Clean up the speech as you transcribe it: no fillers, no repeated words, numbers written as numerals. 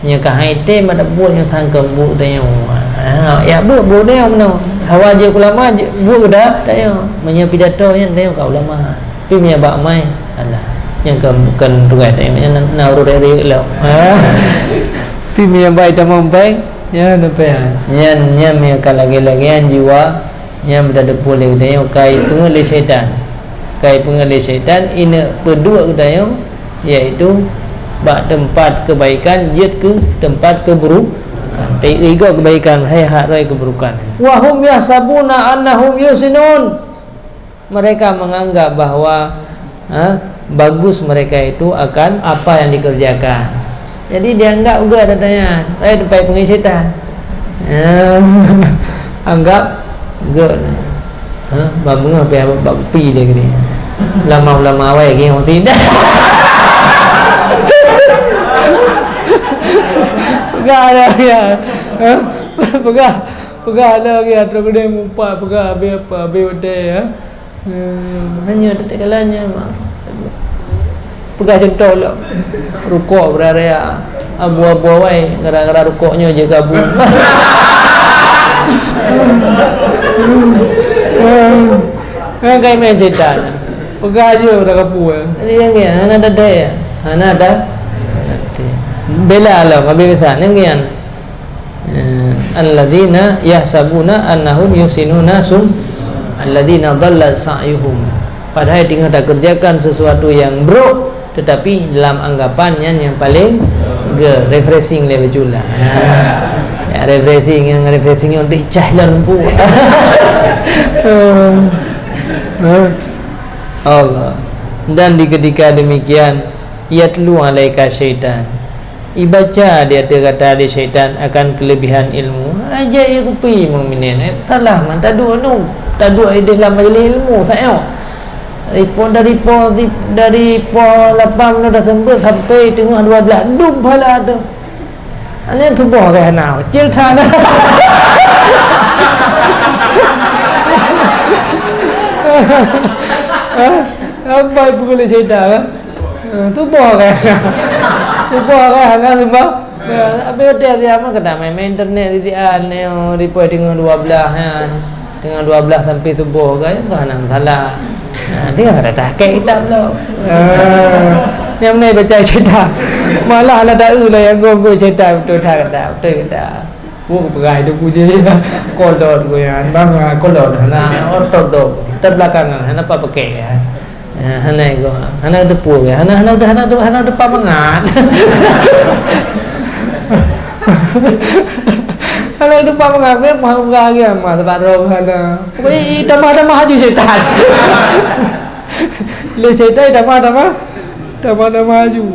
nya ka haite ma buat yang tang ke bu tanya ya bu dia mana hawa je ulama bu dah tanya nya pidato nya tanya ka ulama pi nya ba mai alah yang ke bukan ruai tanya na ru dari lo pi nya bai ta mampai ya nampai nya nya ka lagi-lagian jiwa nya berada boleh tanya kai pengelih syaitan ini kedua tanya iaitu bak tempat kebaikan jid ke tempat keburukan tiga kebaikan hai harai keburukan wa hum yahsabuna annahum yusinun mereka menganggap bahwa bagus mereka itu akan apa yang dikerjakan jadi dia anggap juga datanya tempat pengisi syaitan anggap juga babung apa pi dia gini lama-lama awal lagi orang tidak pegah ada ya pegah ada lagi atau kedai mumpat pegah habis apa habis hotel ya hanya detik kalanya pegah contoh lah rukuk berarea abu-abu awal gara-gara rukuknya je gabung kayak main syaitan pegah je dah kapu jadi yang ni anak ada ya anak ada bela lah habis kesan yang ni alladzina yahsabuna annahum yusinuna alladzina dhalla sa'yuhum padahal tinggal tak kerjakan sesuatu yang buruk tetapi dalam anggapannya yang paling refreshing lebih jula ya refreshing untuk cahlan pu Allah dan di ketika demikian yatlu alaika syaitan ibaca dia kata ada syaitan akan kelebihan ilmu aja irupi mukminin talah man tadu ide dalam majlis ilmu saya dari po 8 dah sembut sampai tengah 12 dum pala tu ane tubuh ke hanau cil thana apa pukul syaitan tubuh kan hanga sebab apa dia mah kena main internet di aneh di tengah 12 kan tengah 12 sampai subuh kan nak salah tengah kata tahqiq kitab pula yang ni baca syaitan malah lah tak lah yang gong syaitan betul kata buat perai tu puji kolot gue yang bang kolot hana otot do terbelakangan hana apa pakai ya hana ego hana depu ya hana depan banget hana depan banget memang lagi mah sebab roh hana pokoknya tambah haji syaitan le syaitan tambah maju